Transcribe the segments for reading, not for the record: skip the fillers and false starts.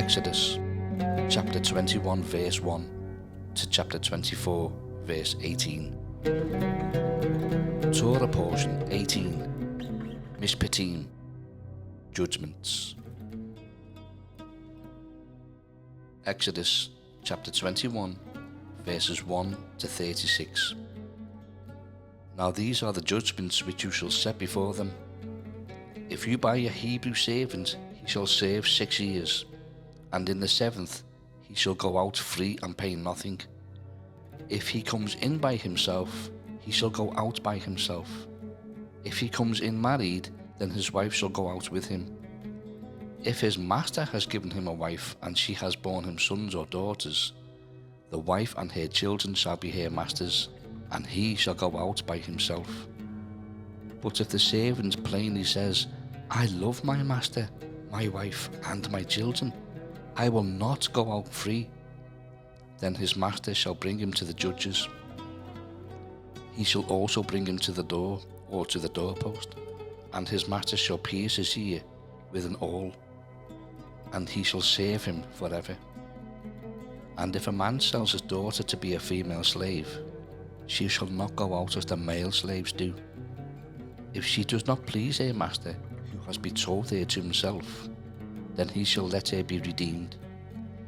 Exodus chapter 21 verse 1 to chapter 24 verse 18. Torah Portion 18. Mishpatim, Judgements. Exodus chapter 21 verses 1 to 36. Now these are the judgments which you shall set before them. If you buy a Hebrew servant, he shall serve 6 years, and in the 7th he shall go out free and pay nothing. If he comes in by himself, he shall go out by himself. If he comes in married, then his wife shall go out with him. If his master has given him a wife, and she has borne him sons or daughters, the wife and her children shall be her master's, and he shall go out by himself. But if the servant plainly says, I love my master, my wife, and my children, I will not go out free, then his master shall bring him to the judges. He shall also bring him to the door, or to the doorpost, and his master shall pierce his ear with an awl, and he shall serve him forever. And if a man sells his daughter to be a female slave, she shall not go out as the male slaves do. If she does not please her master, who has betrothed her to himself, then he shall let her be redeemed.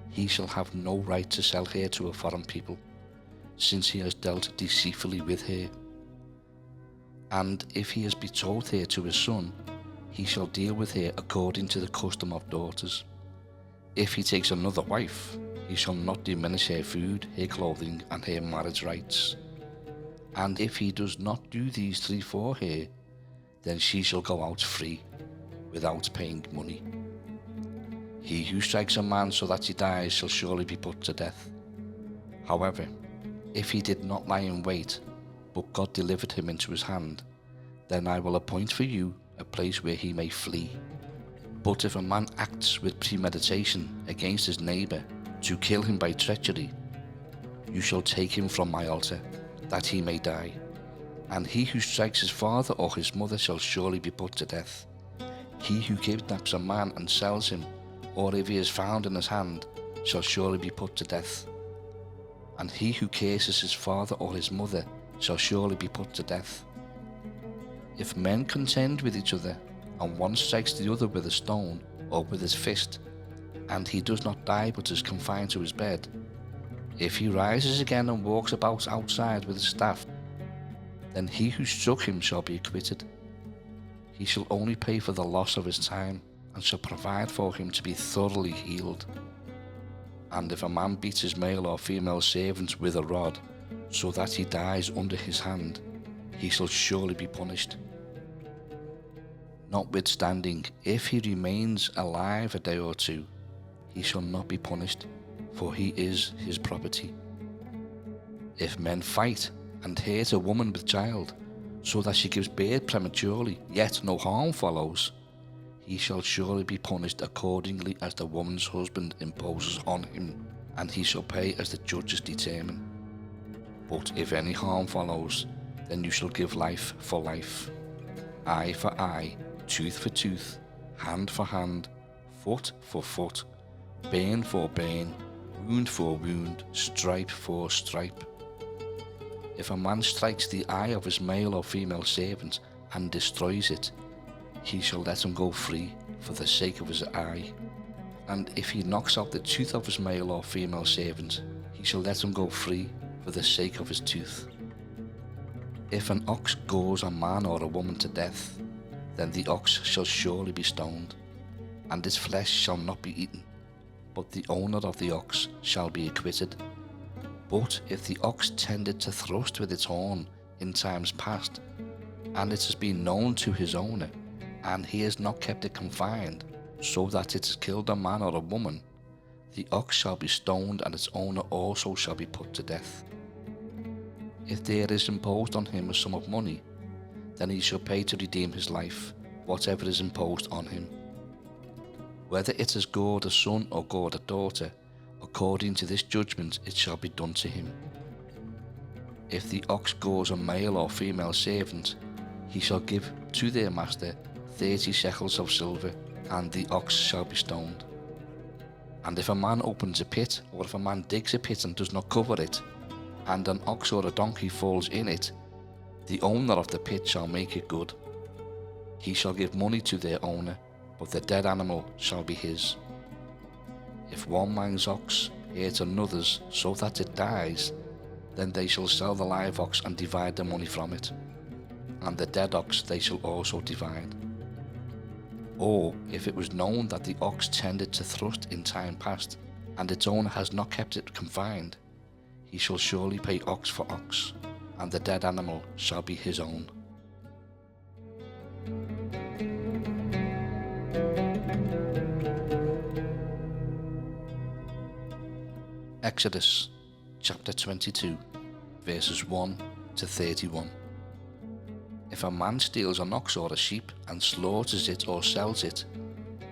He shall have no right to sell her to a foreign people, since he has dealt deceitfully with her. And if he has betrothed her to his son, he shall deal with her according to the custom of daughters. If he takes another wife, he shall not diminish her food, her clothing, and her marriage rights. And if he does not do these 3 for her, then she shall go out free, without paying money. He who strikes a man so that he dies shall surely be put to death. However, if he did not lie in wait, but God delivered him into his hand, then I will appoint for you a place where he may flee. But if a man acts with premeditation against his neighbour to kill him by treachery, you shall take him from my altar, that he may die. And he who strikes his father or his mother shall surely be put to death. He who kidnaps a man and sells him, or if he is found in his hand, shall surely be put to death. And he who curses his father or his mother shall surely be put to death. If men contend with each other, and one strikes the other with a stone or with his fist, and he does not die but is confined to his bed, if he rises again and walks about outside with his staff, then he who struck him shall be acquitted. He shall only pay for the loss of his time, and shall provide for him to be thoroughly healed. And if a man beats his male or female servant with a rod, so that he dies under his hand, he shall surely be punished. Notwithstanding, if he remains alive a day or 2, he shall not be punished, for he is his property. If men fight and hurt a woman with child, so that she gives birth prematurely, yet no harm follows, he shall surely be punished accordingly as the woman's husband imposes on him, and he shall pay as the judges determine. But if any harm follows, then you shall give life for life, eye for eye, tooth for tooth, hand for hand, foot for foot, bane for bane, wound for wound, stripe for stripe. If a man strikes the eye of his male or female servant and destroys it, he shall let him go free for the sake of his eye. And if he knocks out the tooth of his male or female servant, he shall let him go free for the sake of his tooth. If an ox gores a man or a woman to death, then the ox shall surely be stoned, and its flesh shall not be eaten, but the owner of the ox shall be acquitted. But if the ox tended to thrust with its horn in times past, and it has been known to his owner, and he has not kept it confined, so that it has killed a man or a woman, the ox shall be stoned, and its owner also shall be put to death. If there is imposed on him a sum of money, then he shall pay to redeem his life, whatever is imposed on him. Whether it has gored a son or gored a daughter, according to this judgment it shall be done to him. If the ox gores a male or female servant, he shall give to their master 30 shekels of silver, and the ox shall be stoned. And if a man opens a pit, or if a man digs a pit and does not cover it, and an ox or a donkey falls in it, the owner of the pit shall make it good. He shall give money to their owner, but the dead animal shall be his. If one man's ox hurt another's so that it dies, then they shall sell the live ox and divide the money from it, and the dead ox they shall also divide. Or if it was known that the ox tended to thrust in time past, and its owner has not kept it confined, he shall surely pay ox for ox, and the dead animal shall be his own. Exodus chapter 22, verses 1 to 31. If a man steals an ox or a sheep and slaughters it or sells it,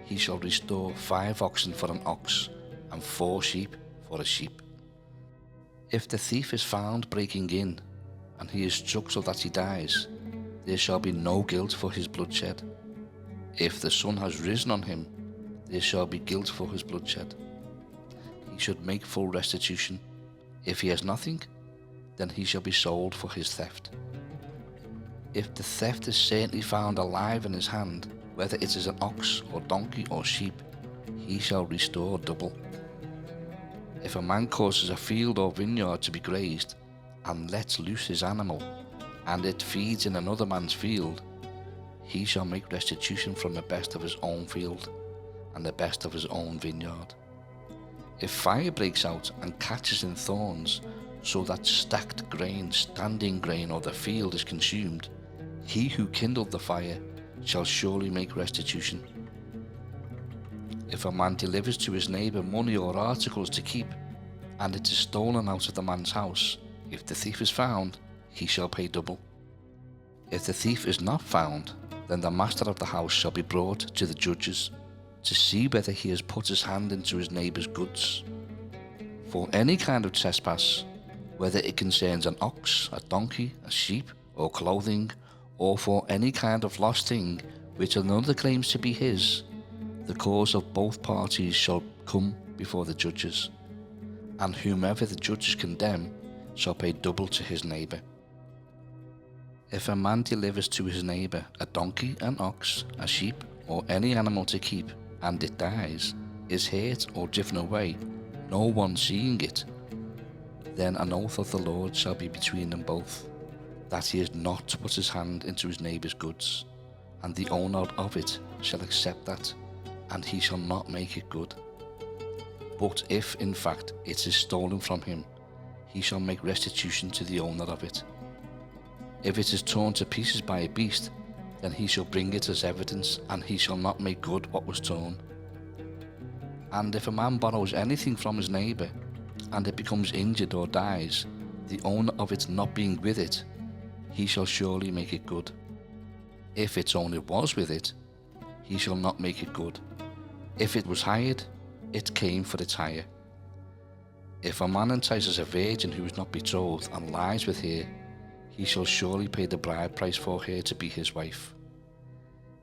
he shall restore 5 oxen for an ox and 4 sheep for a sheep. If the thief is found breaking in, and he is struck so that he dies, there shall be no guilt for his bloodshed. If the sun has risen on him, there shall be guilt for his bloodshed. He should make full restitution. If he has nothing, then he shall be sold for his theft. If the theft is certainly found alive in his hand, whether it is an ox or donkey or sheep, he shall restore double. If a man causes a field or vineyard to be grazed, and lets loose his animal, and it feeds in another man's field, he shall make restitution from the best of his own field, and the best of his own vineyard. If fire breaks out and catches in thorns, so that stacked grain, standing grain, or the field is consumed, he who kindled the fire shall surely make restitution. If a man delivers to his neighbour money or articles to keep, and it is stolen out of the man's house, if the thief is found, he shall pay double. If the thief is not found, then the master of the house shall be brought to the judges, to see whether he has put his hand into his neighbour's goods. For any kind of trespass, whether it concerns an ox, a donkey, a sheep, or clothing, or for any kind of lost thing which another claims to be his, the cause of both parties shall come before the judges, and whomever the judges condemn shall pay double to his neighbour. If a man delivers to his neighbour a donkey, an ox, a sheep, or any animal to keep, and it dies, is hurt or driven away, no one seeing it, then an oath of the Lord shall be between them both, that he has not put his hand into his neighbour's goods, and the owner of it shall accept that, and he shall not make it good. But if in fact it is stolen from him, he shall make restitution to the owner of it. If it is torn to pieces by a beast, then he shall bring it as evidence, and he shall not make good what was torn. And if a man borrows anything from his neighbour, and it becomes injured or dies, the owner of it not being with it, he shall surely make it good. If its owner was with it, he shall not make it good. If it was hired, it came for its hire. If a man entices a virgin who is not betrothed and lies with her, he shall surely pay the bride price for her to be his wife.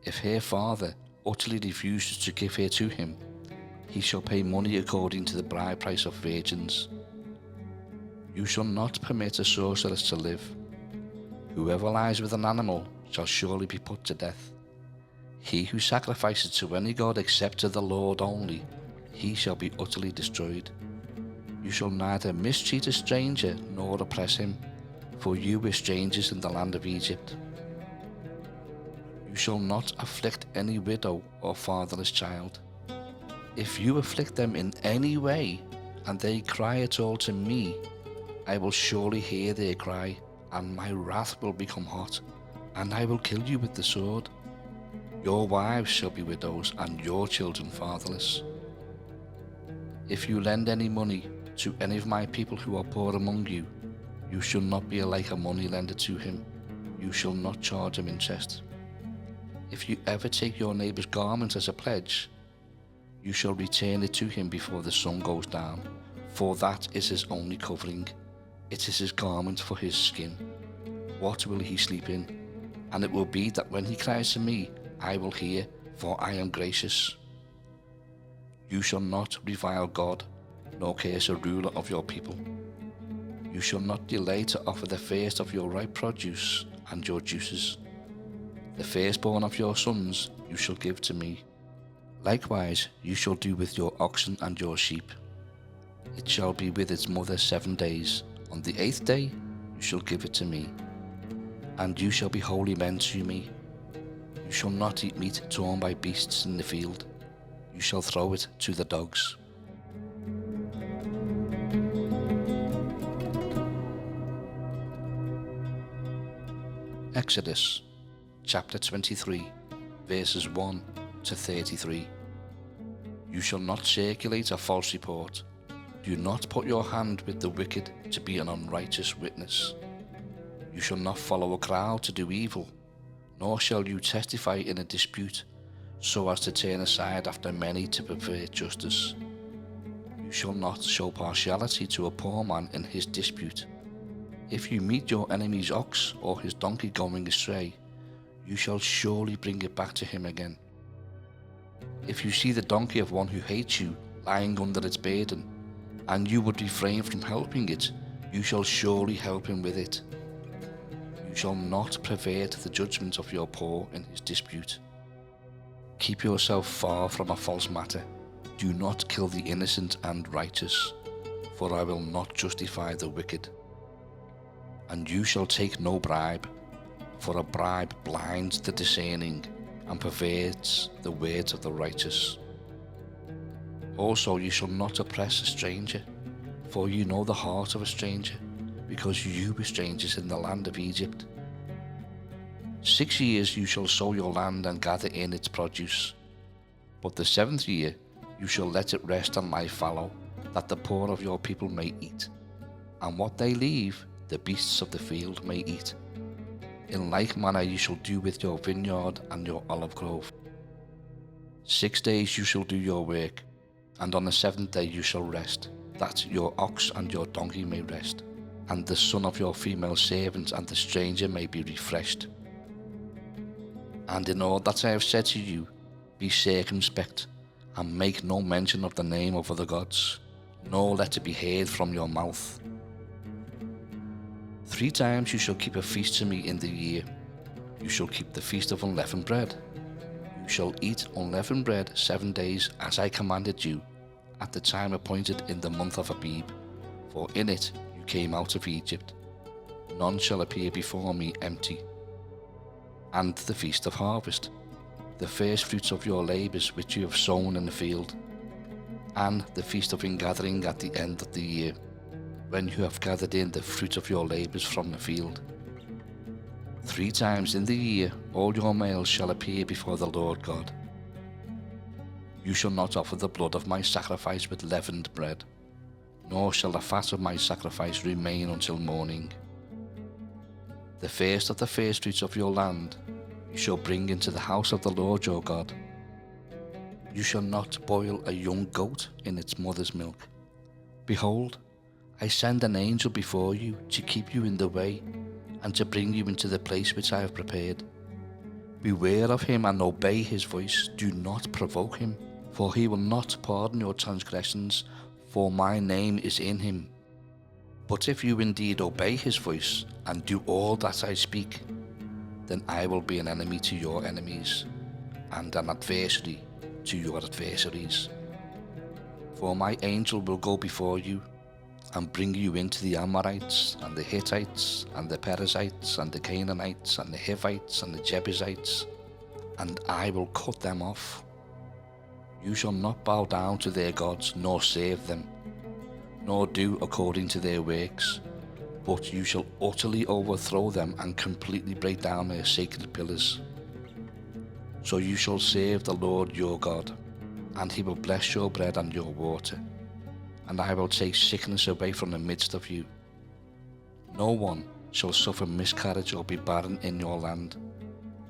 If her father utterly refuses to give her to him, he shall pay money according to the bride price of virgins. You shall not permit a sorceress to live. Whoever lies with an animal shall surely be put to death. He who sacrifices to any god except to the Lord only, he shall be utterly destroyed. You shall neither mistreat a stranger nor oppress him, for you were strangers in the land of Egypt. You shall not afflict any widow or fatherless child. If you afflict them in any way, and they cry at all to me, I will surely hear their cry, and my wrath will become hot, and I will kill you with the sword. Your wives shall be widows, and your children fatherless. If you lend any money to any of my people who are poor among you, you shall not be like a money lender to him. You shall not charge him interest. If you ever take your neighbour's garment as a pledge, you shall return it to him before the sun goes down, for that is his only covering. It is his garment for his skin. What will he sleep in? And it will be that when he cries to me, I will hear, for I am gracious. You shall not revile God, nor curse a ruler of your people. You shall not delay to offer the first of your ripe produce and your juices. The firstborn of your sons you shall give to me. Likewise you shall do with your oxen and your sheep. It shall be with its mother 7 days. On the 8th day you shall give it to me. And you shall be holy men to me. You shall not eat meat torn by beasts in the field. You shall throw it to the dogs. Exodus chapter 23, verses 1 to 33. You shall not circulate a false report. Do not put your hand with the wicked to be an unrighteous witness. You shall not follow a crowd to do evil, nor shall you testify in a dispute, so as to turn aside after many to pervert justice. You shall not show partiality to a poor man in his dispute. If you meet your enemy's ox or his donkey going astray, you shall surely bring it back to him again. If you see the donkey of one who hates you lying under its burden, and you would refrain from helping it, you shall surely help him with it. You shall not pervert the judgment of your poor in his dispute. Keep yourself far from a false matter. Do not kill the innocent and righteous, for I will not justify the wicked. And you shall take no bribe, for a bribe blinds the discerning and perverts the words of the righteous. Also you shall not oppress a stranger, for you know the heart of a stranger, because you were strangers in the land of Egypt. 6 years you shall sow your land and gather in its produce, but the 7th year you shall let it rest and lie fallow, that the poor of your people may eat, and what they leave the beasts of the field may eat. In like manner you shall do with your vineyard and your olive grove. 6 days you shall do your work, and on the 7th day you shall rest, that your ox and your donkey may rest, and the son of your female servant and the stranger may be refreshed. And in all that I have said to you, be circumspect, and make no mention of the name of other gods, nor let it be heard from your mouth. 3 times you shall keep a feast to me in the year. You shall keep the feast of unleavened bread. You shall eat unleavened bread 7 days, as I commanded you, at the time appointed in the month of Abib, for in it you came out of Egypt. None shall appear before me empty. And the feast of harvest, the first fruits of your labours which you have sown in the field, and the feast of ingathering at the end of the year, when you have gathered in the fruit of your labours from the field. 3 times in the year all your males shall appear before the Lord God. You shall not offer the blood of my sacrifice with leavened bread, nor shall the fat of my sacrifice remain until morning. The first of the first fruits of your land you shall bring into the house of the Lord your God. You shall not boil a young goat in its mother's milk. Behold, I send an angel before you to keep you in the way, and to bring you into the place which I have prepared. Beware of him and obey his voice. Do not provoke him, for he will not pardon your transgressions, for my name is in him. But if you indeed obey his voice and do all that I speak, then I will be an enemy to your enemies, and an adversary to your adversaries. For my angel will go before you, and bring you into the Amorites, and the Hittites, and the Perizzites, and the Canaanites, and the Hivites, and the Jebusites, and I will cut them off. You shall not bow down to their gods, nor serve them, nor do according to their works, but you shall utterly overthrow them and completely break down their sacred pillars. So you shall serve the Lord your God, and he will bless your bread and your water, and I will take sickness away from the midst of you. No one shall suffer miscarriage or be barren in your land.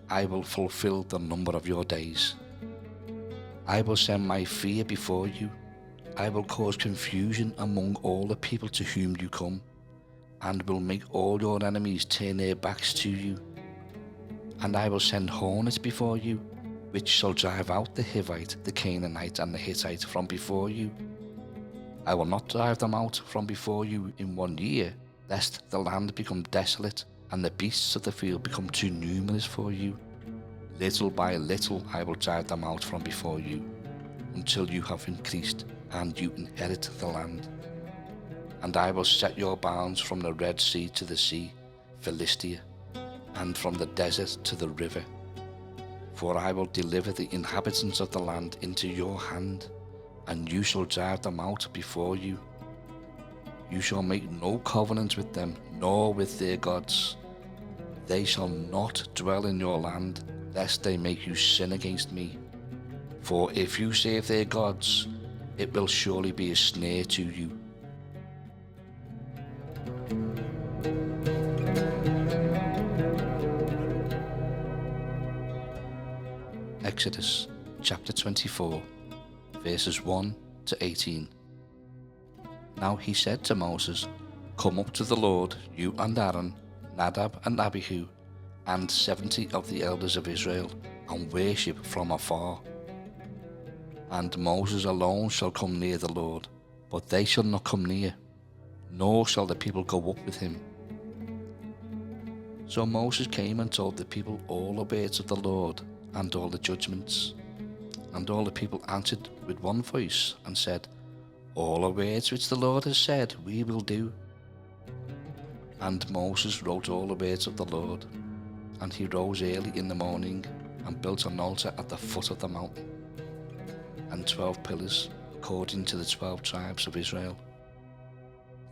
I will fulfill the number of your days. I will send my fear before you. I will cause confusion among all the people to whom you come, and will make all your enemies turn their backs to you. And I will send hornets before you, which shall drive out the Hivite, the Canaanite, and the Hittite from before you. I will not drive them out from before you in 1 year, lest the land become desolate, and the beasts of the field become too numerous for you. Little by little I will drive them out from before you, until you have increased, and you inherit the land. And I will set your bounds from the Red Sea to the sea, Philistia, and from the desert to the river. For I will deliver the inhabitants of the land into your hand, and you shall drive them out before you. You shall make no covenant with them, nor with their gods. They shall not dwell in your land, lest they make you sin against me. For if you serve their gods, it will surely be a snare to you. Exodus chapter 24, verses 1 to 18. Now he said to Moses, Come up to the Lord, you and Aaron, Nadab and Abihu, and 70 of the elders of Israel, and worship from afar. And Moses alone shall come near the Lord, but they shall not come near, nor shall the people go up with him. So Moses came and told the people all the words of the Lord, and all the judgments. And all the people answered with one voice, and said, All the words which the Lord has said we will do. And Moses wrote all the words of the Lord, and he rose early in the morning, and built an altar at the foot of the mountain, and 12 pillars, according to the 12 tribes of Israel.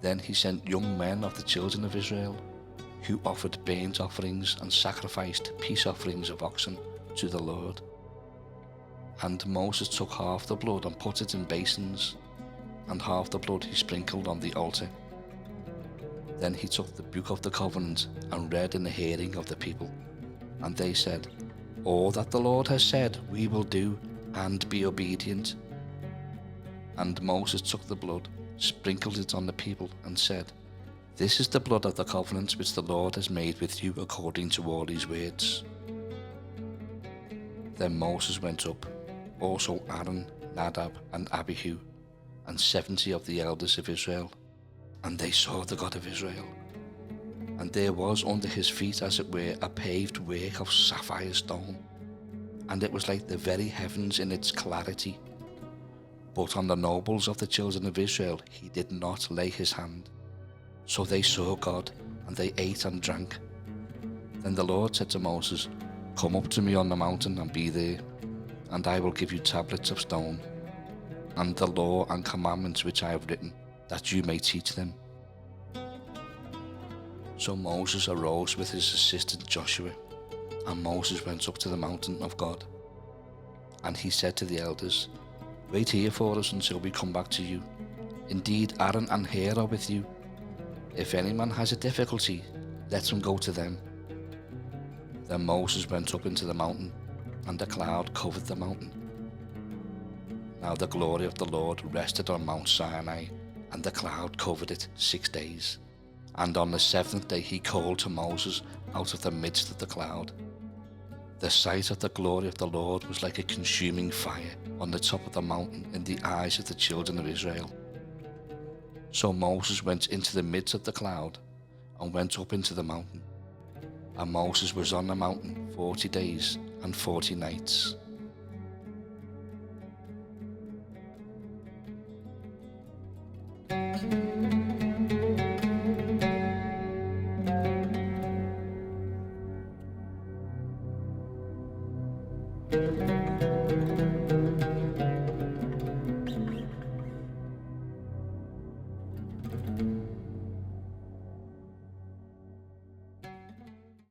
Then he sent young men of the children of Israel, who offered burnt offerings and sacrificed peace offerings of oxen to the Lord. And Moses took half the blood and put it in basins, and half the blood he sprinkled on the altar. Then he took the book of the covenant and read in the hearing of the people. And they said, All that the Lord has said we will do, and be obedient. And Moses took the blood, sprinkled it on the people, and said, This is the blood of the covenant which the Lord has made with you according to all these words. Then Moses went up, also Aaron, Nadab, and Abihu, and 70 of the elders of Israel. And they saw the God of Israel. And there was under his feet, as it were, a paved work of sapphire stone, and it was like the very heavens in its clarity. But on the nobles of the children of Israel he did not lay his hand. So they saw God, and they ate and drank. Then the Lord said to Moses, Come up to me on the mountain and be there, and I will give you tablets of stone, and the law and commandments which I have written, that you may teach them. So Moses arose with his assistant Joshua, and Moses went up to the mountain of God. And he said to the elders, Wait here for us until we come back to you. Indeed, Aaron and Hur are with you. If any man has a difficulty, let him go to them. Then Moses went up into the mountain, and a cloud covered the mountain. Now the glory of the Lord rested on Mount Sinai, and the cloud covered it 6 days. And on the 7th day he called to Moses out of the midst of the cloud. The sight of the glory of the Lord was like a consuming fire on the top of the mountain in the eyes of the children of Israel. So Moses went into the midst of the cloud, and went up into the mountain. And Moses was on the mountain 40 days and 40 nights.